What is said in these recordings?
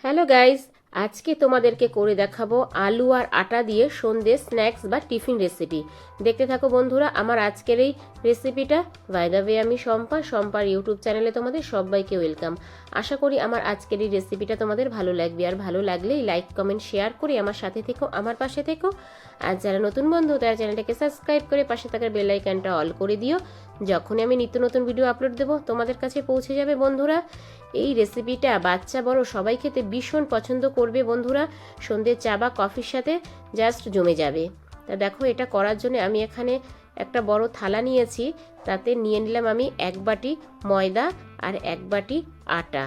Hello guys, আজকে তোমাদেরকে করে দেখাবো আলু আর আটা দিয়ে সন্ধ্যে স্ন্যাক্স বা টিফিন রেসিপি। দেখতে থাকো বন্ধুরা আমার আজকের এই রেসিপিটা। বাই দ্য ওয়ে, আমি শম্পার ইউটিউব চ্যানেলে তোমাদের সবাইকে ওয়েলকাম। আশা করি আমার আজকের এই রেসিপিটা তোমাদের ভালো লাগবে, আর ভালো লাগলেই লাইক কমেন্ট শেয়ার করে আমার সাথে থেকো, আমার পাশে থেকো। আর যারা নতুন বন্ধু তারা চ্যানেলটাকে সাবস্ক্রাইব করে পাশে থাকার বেল আইকনটা অল করে দিও। যখনই আমি নিত্য নতুন ভিডিও আপলোড দেবো তোমাদের কাছে পৌঁছে যাবে বন্ধুরা। এই রেসিপিটা বাচ্চা বড় সবাই খেতে ভীষণ পছন্দ করবে বন্ধুরা। সন্ধ্যে চা বা কফির সাথে জাস্ট জমে যাবে। তা দেখো, এটা করার জন্য আমি এখানে একটা বড় থালা নিয়েছি। তাতে নিয়ে নিলাম আমি 1 বাটি ময়দা আর 1 বাটি আটা।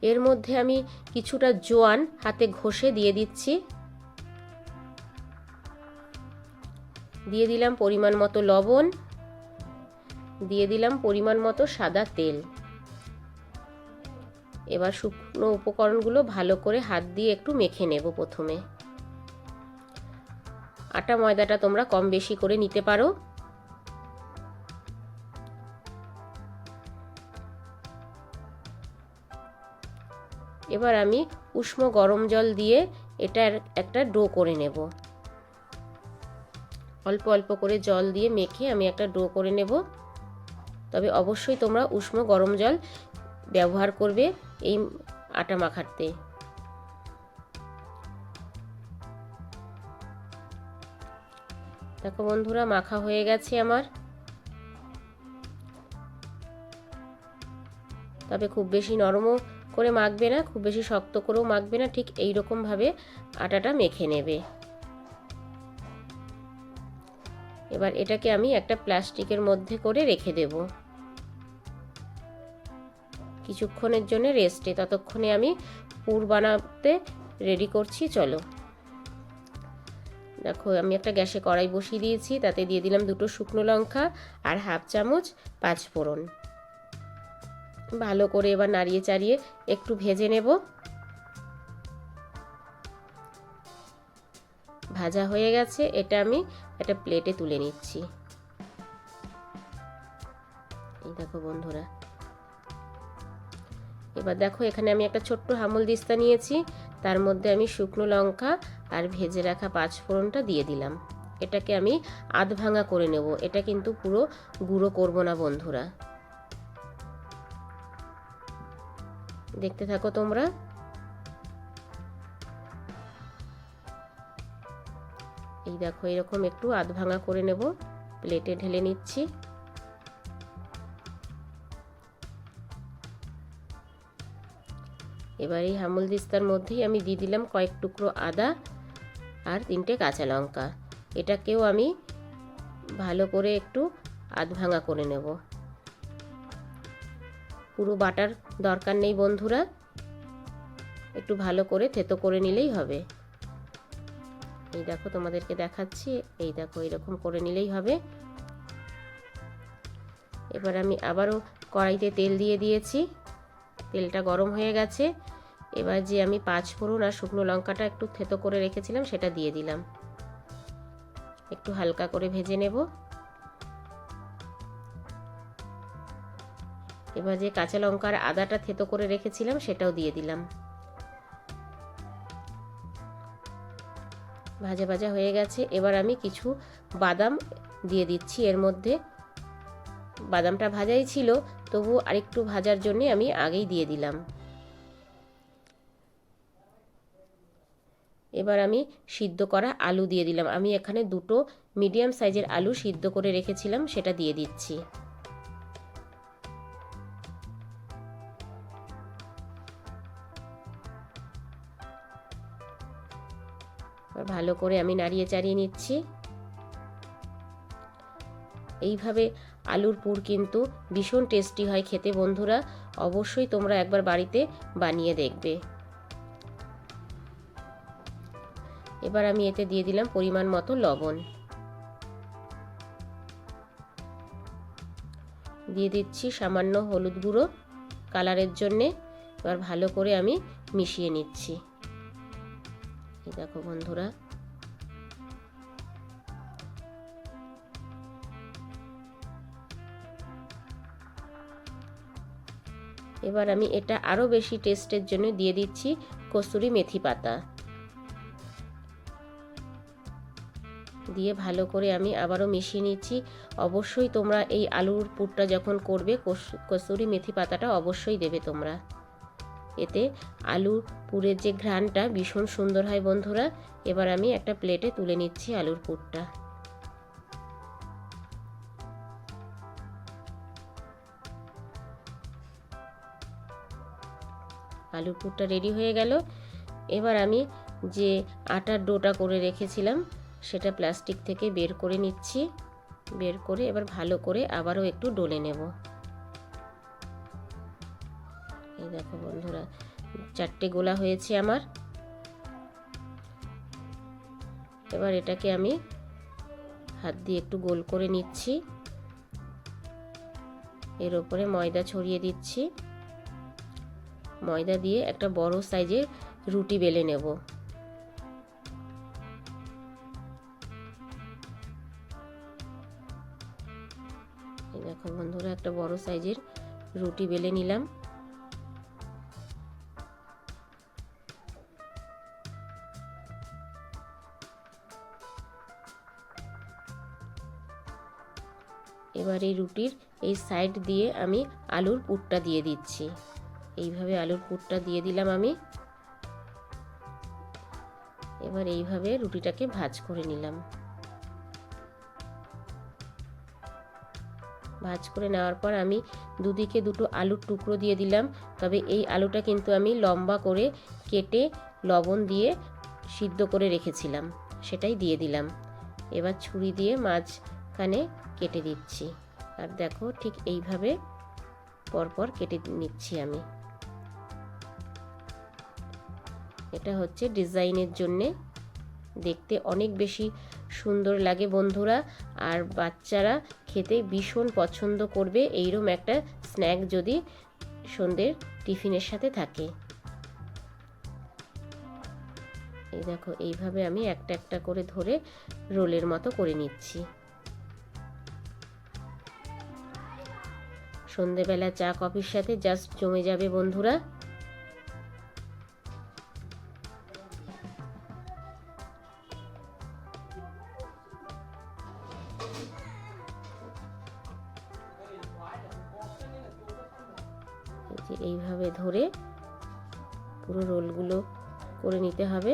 এর মধ্যে আমি কিছুটা জোয়ান হাতে ঘষে দিয়ে দিচ্ছি। দিয়ে দিলাম পরিমাণ মতো লবণ, দিয়ে দিলাম পরিমাণ মতো সাদা তেল। এবার শুকনো উপকরণগুলো ভালো করে হাত দিয়ে একটু মেখে নেব। প্রথমে আটা ময়দাটা তোমরা কম বেশি করে নিতে পারো। এবার আমি উষ্ণ গরম জল দিয়ে এটার একটা ডো করে নেব। অল্প অল্প করে জল দিয়ে মেখে আমি একটা ডো করে নেব। তবে অবশ্যই তোমরা উষ্ণ গরম জল ব্যবহার করবে এই আটা মাখাতে। দেখো বন্ধুরা, মাখা হয়ে গেছে আমার। তবে খুব বেশি নরমও করে মাখবে না, খুব বেশি শক্ত করেও মাখবে না, ঠিক এই রকম ভাবে আটাটা মেখে নেবে। এবার এটাকে আমি একটা প্লাস্টিকের মধ্যে করে রেখে দেব কিছুক্ষণের জন্য রেস্টে। ততক্ষণে আমি পুর বানাতে রেডি করছি, চলো। দেখো, আমি একটা গ্যাসে কড়াই বসিয়ে দিয়েছি। তাতে দিয়ে দিলাম 2টো শুকনো লঙ্কা আর হাফ চামচ 5 ফোড়ন। ভালো করে এবার নাড়িয়ে চাড়িয়ে একটু ভেজে নেব। ভাজা হয়ে গেছে, এটা আমি একটা প্লেটে তুলে নিচ্ছি। এই দেখো বন্ধুরা, এবার দেখো এখানে আমি একটা ছোট্ট হামলদিস্তা নিয়েছি। তার মধ্যে আমি শুকনো লঙ্কা আর ভেজে রাখা 5 ফোড়নটা দিয়ে দিলাম। এটাকে আমি আধ ভাঙা করে নেব, এটা কিন্তু পুরো গুঁড়ো করব না বন্ধুরা। দেখতে থাকো তোমরা। এই দেখো, এরকম একটু আধ ভাঙা করে নেব। প্লেটে ঢেলে নিচ্ছি। এবার এই হামলদিস্তার মধ্যেই আমি দিয়ে দিলাম কয়েক টুকরো আদা আর 3টে কাঁচা লঙ্কা। এটাকেও আমি ভালো করে একটু আধ ভাঙা করে নেব। পুরো বাটার দরকার নেই বন্ধুরা, একটু ভালো করে থেতো করে নিলেই হবে। এই দেখো, তোমাদেরকে দেখাচ্ছি। এই দেখো, এরকম করে নিলেই হবে। এবার আমি আবারও কড়াইতে তেল দিয়ে দিয়েছি। তেলটা গরম হয়ে গেছে। এবার যে আমি 5 ফোড়ন আর শুকনো লঙ্কাটা একটু থেতো করে রেখেছিলাম সেটা দিয়ে দিলাম। একটু হালকা করে ভেজে নেব। এবার যে কাঁচা লঙ্কা আর আদাটা থেতো করে রেখেছিলাম সেটাও দিয়ে দিলাম। ভাজা ভাজা হয়ে গেছে। এবার আমি কিছু বাদাম দিয়ে দিচ্ছি এর মধ্যে। বাদামটা ভাজাই ছিল, তবু আরেকটু ভাজার জন্য আমি আগেই দিয়ে দিলাম। এবার আমি সিদ্ধ করা আলু দিয়ে দিলাম। আমি এখানে 2টো মিডিয়াম সাইজের আলু সিদ্ধ করে রেখেছিলাম, সেটা দিয়ে দিচ্ছি। ভালো করে আমি নাড়িয়ে চাড়িয়ে নিচ্ছি। এইভাবে আলুর পুর কিন্তু ভীষণ টেস্টি হয় খেতে বন্ধুরা। অবশ্যই তোমরা একবার বাড়িতে বানিয়ে দেখবে। এবার আমি এতে দিয়ে দিলাম পরিমাণ মতো লবণ। দিয়ে দিচ্ছি সামান্য হলুদ গুঁড়ো কালারের জন্যে। এবার ভালো করে আমি মিশিয়ে নিচ্ছি। এই দেখো বন্ধুরা, এবার আমি এটা আরও বেশি টেস্টের জন্য দিয়ে দিচ্ছি কসুরি মেথি পাতা। দিয়ে ভালো করে আমি আবারও মিশিয়ে নিচ্ছি। অবশ্যই তোমরা এই আলুর পুরটা যখন করবে কসুরি মেথি পাতাটা অবশ্যই দেবে তোমরা। এতে আলুর পুরের যে ঘ্রাণটা ভীষণ সুন্দর হয় বন্ধুরা। এবার আমি একটা প্লেটে তুলে নিচ্ছি আলুর পুরটা। আলুর পুরটা রেডি হয়ে গেল। এবার আমি যে আটার ডোটা করে রেখেছিলাম সেটা প্লাস্টিক থেকে বের করে নিচ্ছি। বের করে এবার ভালো করে আবারও একটু ডলে নেব। এই দেখো বন্ধুরা, 4টে গোলা হয়েছে আমার। এবার এটাকে আমি হাত দিয়ে একটু গোল করে নিচ্ছি। এর উপরে ময়দা ছড়িয়ে দিচ্ছি। ময়দা দিয়ে একটা বড় সাইজের রুটি বেলে নেব। এই দেখো বন্ধুরা, একটা বড় সাইজের রুটি বেলে নিলাম। এবার এই রুটির এই সাইড দিয়ে আমি আলুর পুরটা দিয়ে দিচ্ছি। এইভাবে আলুর পুরটা দিয়ে দিলাম আমি। এবার এইভাবে রুটিটাকে ভাঁজ করে নিলাম। ভাঁজ করে নেওয়ার পর আমি দুদিকে দুটো আলুর টুকরো দিয়ে দিলাম। তবে এই আলুটা কিন্তু আমি লম্বা করে কেটে লবণ দিয়ে সিদ্ধ করে রেখেছিলাম, সেটাই দিয়ে দিলাম। এবার ছুরি দিয়ে মাঝখানে কেটে দিচ্ছি। আর দেখো ঠিক এইভাবে পরপর কেটে নিচ্ছি আমি। এটা হচ্ছে ডিজাইনের জন্যে, দেখতে অনেক বেশি সুন্দর লাগে বন্ধুরা। আর বাচ্চারা খেতে ভীষণ পছন্দ করবে এইরকম একটা স্ন্যাক যদি সন্ধ্যের টিফিনের সাথে থাকে। এই দেখো এইভাবে আমি একটা একটা করে ধরে রোলের মতো করে নিচ্ছি। সন্ধ্যেবেলা চা কফির সাথে জাস্ট জমে যাবে বন্ধুরা। এইভাবে ধরে পুরো রোলগুলো করে নিতে হবে।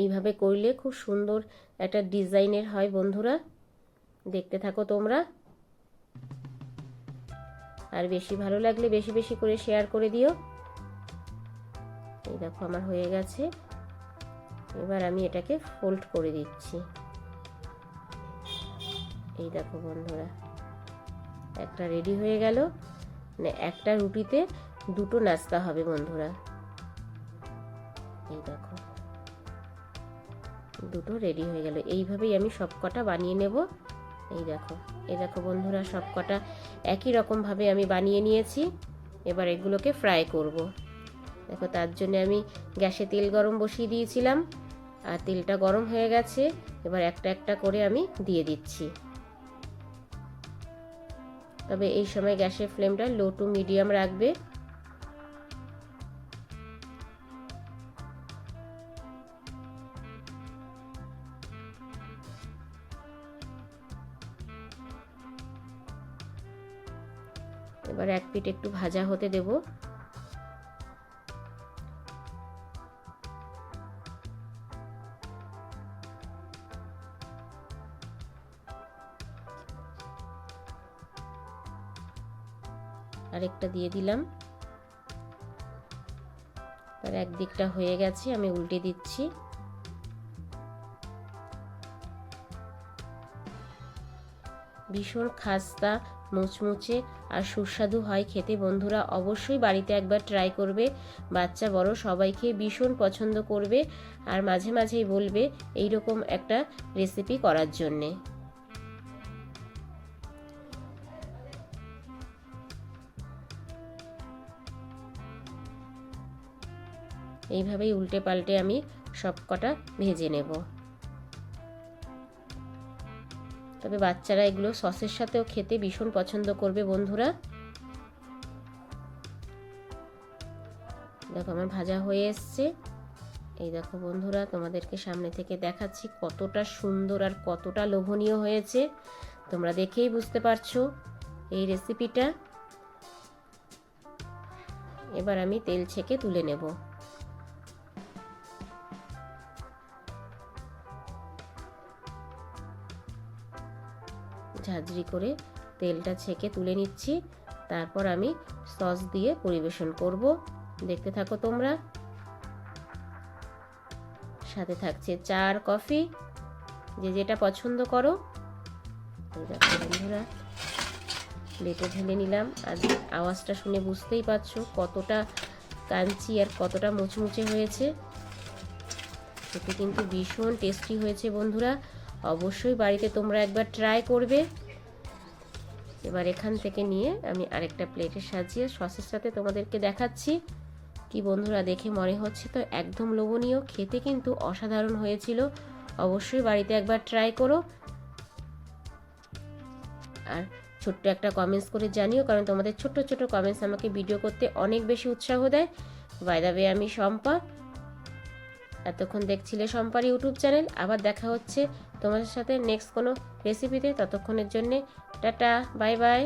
এইভাবে করলে খুব সুন্দর একটা ডিজাইনের হয় বন্ধুরা। দেখতে থাকো তোমরা। আর বেশি ভালো লাগলে বেশি বেশি করে শেয়ার করে দিও। এই দেখো আমার হয়ে গেছে। এবার আমি এটাকে ফোল্ড করে দিচ্ছি। এই দেখো বন্ধুরা, একটা রেডি হয়ে গেল। মানে একটা রুটিতে দুটো নাস্তা হবে বন্ধুরা। এই দেখো দুটো রেডি হয়ে গেল। এইভাবেই আমি সবকটা বানিয়ে নেব। এই দেখো বন্ধুরা, সবকটা একই রকম ভাবে আমি বানিয়ে নিয়েছি। এবার এগুলোকে ফ্রাই করব। দেখো তার জন্য আমি গ্যাসে তেল গরম বসিয়ে দিয়েছিলাম, আর তেলটা গরম হয়ে গেছে। এবার একটা একটা করে আমি দিয়ে দিচ্ছি। তবে এই সময় গ্যাসের ফ্লেমটা লো টু মিডিয়াম রাখবে। এবার এক পিঠ একটু ভাজা হতে দেব। আরেকটা দিয়ে দিলাম। আর একদিকটা হয়ে গেছে, আমি উল্টে দিচ্ছি। ভীষণ খাস্তা, মুচমুচে আর সুস্বাদু হয় খেতে বন্ধুরা। অবশ্যই বাড়িতে একবার ট্রাই করবে। বাচ্চা বড় সবাই খেয়ে ভীষণ পছন্দ করবে। আর মাঝে মাঝেই বলবে এইরকম একটা রেসিপি করার জন্যে। এইভাবেই উল্টে পাল্টে আমি সব কটা ভেজে নেব। তবে বাচ্চারা এগুলো সসের সাথেও খেতে ভীষণ পছন্দ করবে বন্ধুরা। দেখো আমার ভাজা হয়ে এসছে। এই দেখো বন্ধুরা, তোমাদেরকে সামনে থেকে দেখাচ্ছি কতটা সুন্দর আর কতটা লোভনীয় হয়েছে। তোমরা দেখেই বুঝতে পারছো এই রেসিপিটা। এবার আমি তেল ছেঁকে তুলে নেব। ঝাঁঝরি করে তেলটা ছেঁকে তুলে নিচ্ছি, তারপর আমি সস দিয়ে পরিবেশন করব। দেখতে থাকো তোমরা। সাথে থাকছে চা আর কফি, যে যেটা পছন্দ করো। দেখো বন্ধুরা, প্লেটে ঢেলে নিলাম। আর আওয়াজটা শুনে বুঝতেই পারছো কতটা কাঞ্চি আর কতটা মুচমুচে হয়েছে। খেতে কিন্তু ভীষণ টেস্টি হয়েছে বন্ধুরা। অবশ্যই বাড়িতে তোমরা একবার ট্রাই করবে। এবার এখান থেকে নিয়ে আমি আরেকটা প্লেটে সাজিয়ে সসের সাথে তোমাদেরকে দেখাচ্ছি। কি বন্ধুরা, দেখে মনে হচ্ছে তো একদম লোভনীয়, খেতে কিন্তু অসাধারণ হয়েছিল। অবশ্যই বাড়িতে একবার ট্রাই করো। আর ছোট্ট একটা কমেন্টস করে জানিও, কারণ তোমাদের ছোট্ট ছোট কমেন্টস আমাকে ভিডিও করতে অনেক বেশি উৎসাহ দেয়। বাই দ্য ওয়ে, আমি শম্পা। এতক্ষণ দেখছিলে শম্পার ইউটিউব চ্যানেল। আবার দেখা হচ্ছে তোমাদের সাথে নেক্সট কোনো রেসিপিতে। ততক্ষণের জন্যে টাটা, বাই বাই।